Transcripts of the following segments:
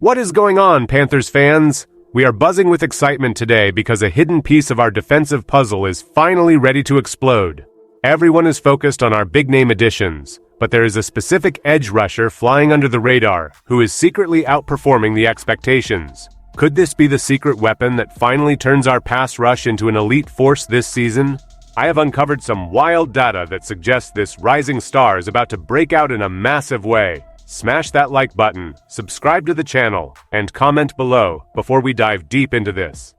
What is going on, Panthers fans? We are buzzing with excitement today because a hidden piece of our defensive puzzle is finally ready to explode. Everyone is focused on our big-name additions, but there is a specific edge rusher flying under the radar who is secretly outperforming the expectations. Could this be the secret weapon that finally turns our pass rush into an elite force this season? I have uncovered some wild data that suggests this rising star is about to break out in a massive way. Smash that like button, subscribe to the channel, and comment below before we dive deep into this.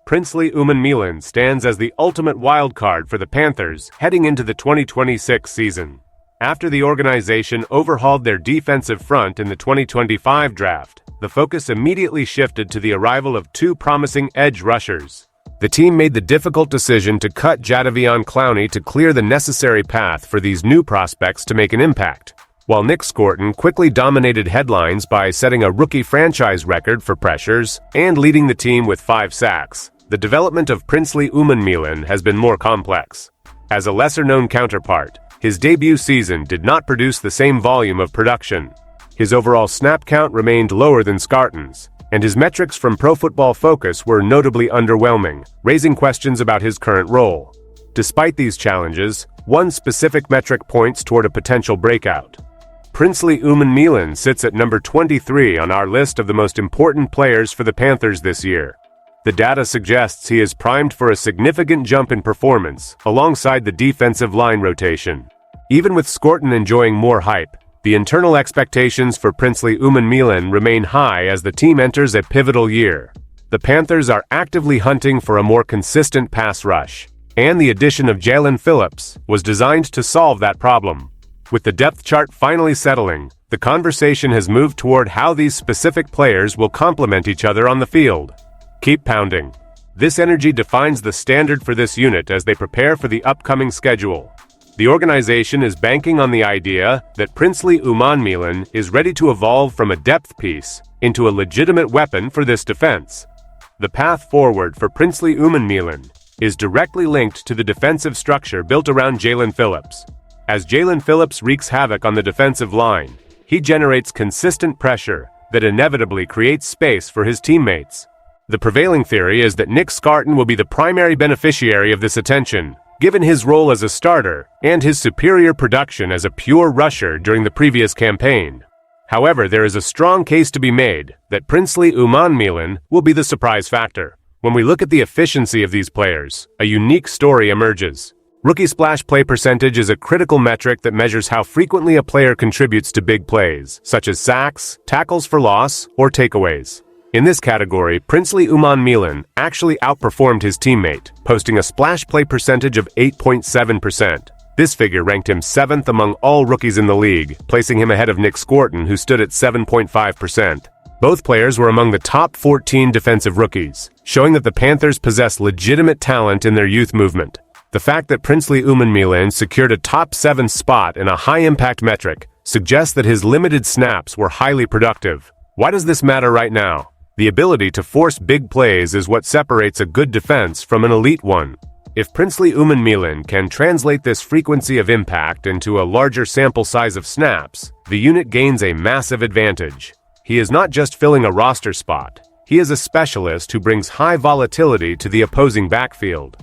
Princely Umanmielen stands as the ultimate wildcard for the Panthers heading into the 2026 season. After the organization overhauled their defensive front in the 2025 draft, the focus immediately shifted to the arrival of two promising edge rushers. The team made the difficult decision to cut Jadeveon Clowney to clear the necessary path for these new prospects to make an impact. While Nick Scoriest quickly dominated headlines by setting a rookie franchise record for pressures and leading the team with 5 sacks, the development of Princely Umanmielen has been more complex. As a lesser-known counterpart, his debut season did not produce the same volume of production. His overall snap count remained lower than Scoriest's, and his metrics from Pro Football Focus were notably underwhelming, raising questions about his current role. Despite these challenges, one specific metric points toward a potential breakout. Princely Umanmielen sits at number 23 on our list of the most important players for the Panthers this year. The data suggests he is primed for a significant jump in performance alongside the defensive line rotation. Even with Scoriest enjoying more hype, the internal expectations for Princely Umanmielen remain high as the team enters a pivotal year. The Panthers are actively hunting for a more consistent pass rush, and the addition of Jaelan Phillips was designed to solve that problem. With the depth chart finally settling, the conversation has moved toward how these specific players will complement each other on the field. Keep pounding. This energy defines the standard for this unit as they prepare for the upcoming schedule. The organization is banking on the idea that Princely Umanmielen is ready to evolve from a depth piece into a legitimate weapon for this defense. The path forward for Princely Umanmielen is directly linked to the defensive structure built around Jaelan Phillips. As Jaelan Phillips wreaks havoc on the defensive line, he generates consistent pressure that inevitably creates space for his teammates. The prevailing theory is that Nick Scoriest will be the primary beneficiary of this attention, given his role as a starter and his superior production as a pure rusher during the previous campaign. However, there is a strong case to be made that Princely Umanmielen will be the surprise factor. When we look at the efficiency of these players, a unique story emerges. Rookie splash play percentage is a critical metric that measures how frequently a player contributes to big plays, such as sacks, tackles for loss, or takeaways. In this category, Princely Umanmielen actually outperformed his teammate, posting a splash play percentage of 8.7%. This figure ranked him 7th among all rookies in the league, placing him ahead of Nick Scoriest, who stood at 7.5%. Both players were among the top 14 defensive rookies, showing that the Panthers possess legitimate talent in their youth movement. The fact that Princely Umanmielen secured a top 7 spot in a high-impact metric suggests that his limited snaps were highly productive. Why does this matter right now? The ability to force big plays is what separates a good defense from an elite one. If Princely Umanmielen can translate this frequency of impact into a larger sample size of snaps, the unit gains a massive advantage. He is not just filling a roster spot. He is a specialist who brings high volatility to the opposing backfield.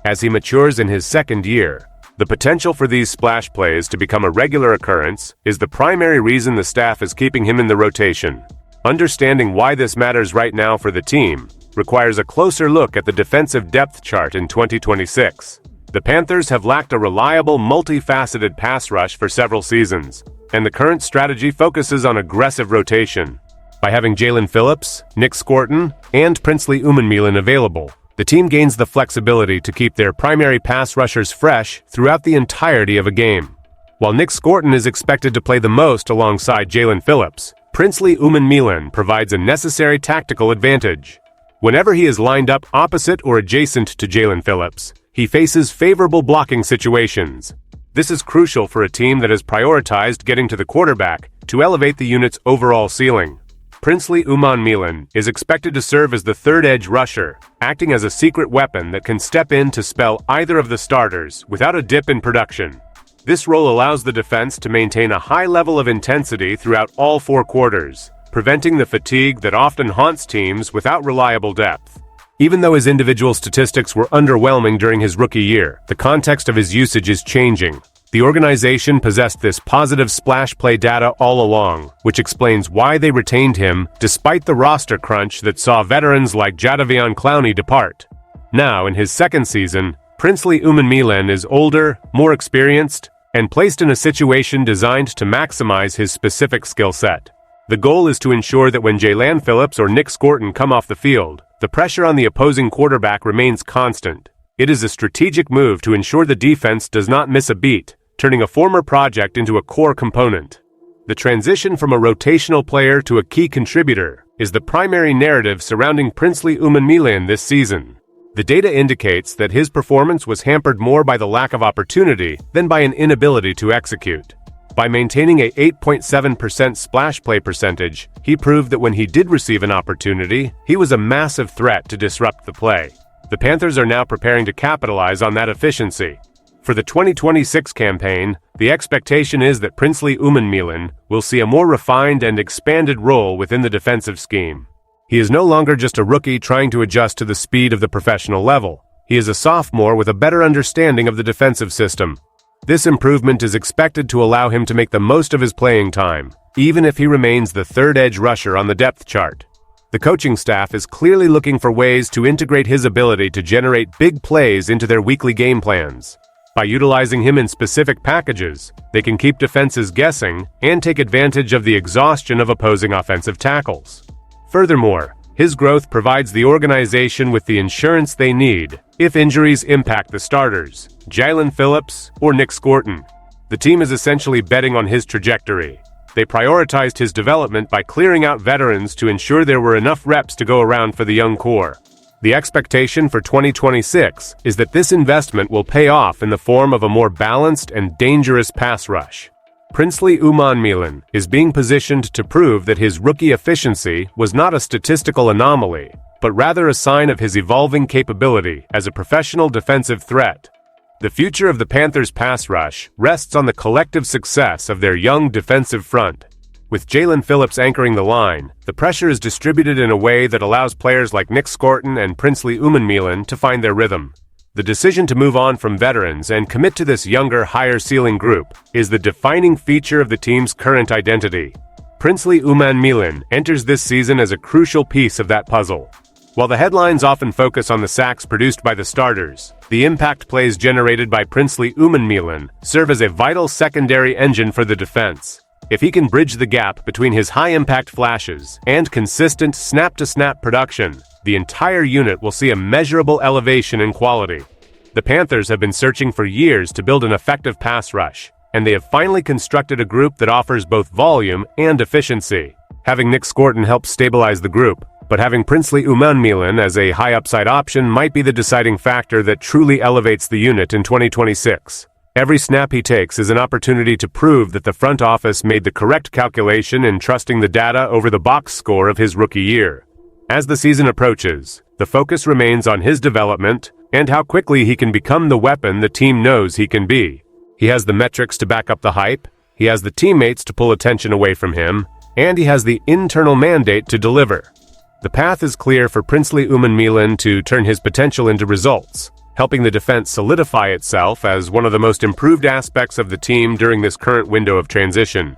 As he matures in his second year, the potential for these splash plays to become a regular occurrence is the primary reason the staff is keeping him in the rotation. Understanding why this matters right now for the team requires a closer look at the defensive depth chart in 2026. The Panthers have lacked a reliable, multifaceted pass rush for several seasons, and the current strategy focuses on aggressive rotation. By having Jaelan Phillips, Nick Scoriest, and Princely Umanmielen available, the team gains the flexibility to keep their primary pass rushers fresh throughout the entirety of a game. While Nick Scoriest is expected to play the most alongside Jaelan Phillips, Princely Umanmielen provides a necessary tactical advantage. Whenever he is lined up opposite or adjacent to Jaelan Phillips, he faces favorable blocking situations. This is crucial for a team that has prioritized getting to the quarterback to elevate the unit's overall ceiling. Princely Umanmielen is expected to serve as the third edge rusher, acting as a secret weapon that can step in to spell either of the starters without a dip in production. This role allows the defense to maintain a high level of intensity throughout all 4 quarters, preventing the fatigue that often haunts teams without reliable depth. Even though his individual statistics were underwhelming during his rookie year, the context of his usage is changing. The organization possessed this positive splash play data all along, which explains why they retained him despite the roster crunch that saw veterans like Jadavion Clowney depart. Now, in his second season, Princely Umanmielen is older, more experienced, and placed in a situation designed to maximize his specific skill set. The goal is to ensure that when Jaelan Phillips or Nick Scorton come off the field, the pressure on the opposing quarterback remains constant. It is a strategic move to ensure the defense does not miss a beat, turning a former project into a core component. The transition from a rotational player to a key contributor is the primary narrative surrounding Princely Umanmielen this season. The data indicates that his performance was hampered more by the lack of opportunity than by an inability to execute. By maintaining a 8.7% splash play percentage, he proved that when he did receive an opportunity, he was a massive threat to disrupt the play. The Panthers are now preparing to capitalize on that efficiency. For the 2026 campaign, the expectation is that Princely Umanmielen will see a more refined and expanded role within the defensive scheme. He is no longer just a rookie trying to adjust to the speed of the professional level. He is a sophomore with a better understanding of the defensive system. This improvement is expected to allow him to make the most of his playing time, even if he remains the third edge rusher on the depth chart. The coaching staff is clearly looking for ways to integrate his ability to generate big plays into their weekly game plans. By utilizing him in specific packages, they can keep defenses guessing and take advantage of the exhaustion of opposing offensive tackles. Furthermore, his growth provides the organization with the insurance they need if injuries impact the starters, Jaelan Phillips or Nick Scorton. The team is essentially betting on his trajectory. They prioritized his development by clearing out veterans to ensure there were enough reps to go around for the young core. The expectation for 2026 is that this investment will pay off in the form of a more balanced and dangerous pass rush. Princely Umanmielen is being positioned to prove that his rookie efficiency was not a statistical anomaly, but rather a sign of his evolving capability as a professional defensive threat. The future of the Panthers' pass rush rests on the collective success of their young defensive front. With Jaelan Phillips anchoring the line, the pressure is distributed in a way that allows players like Nick Scorton and Princely Umanmielen to find their rhythm. The decision to move on from veterans and commit to this younger, higher-ceiling group is the defining feature of the team's current identity. Princely Umanmielen enters this season as a crucial piece of that puzzle. While the headlines often focus on the sacks produced by the starters, the impact plays generated by Princely Umanmielen serve as a vital secondary engine for the defense. If he can bridge the gap between his high-impact flashes and consistent snap-to-snap production, the entire unit will see a measurable elevation in quality. The Panthers have been searching for years to build an effective pass rush, and they have finally constructed a group that offers both volume and efficiency. Having Nick Scorton help stabilize the group, but having Princely Umanmielen as a high-upside option might be the deciding factor that truly elevates the unit in 2026. Every snap he takes is an opportunity to prove that the front office made the correct calculation in trusting the data over the box score of his rookie year. As the season approaches, the focus remains on his development and how quickly he can become the weapon the team knows he can be. He has the metrics to back up the hype, he has the teammates to pull attention away from him, and he has the internal mandate to deliver. The path is clear for Princely Umanmielen to turn his potential into results, helping the defense solidify itself as one of the most improved aspects of the team during this current window of transition.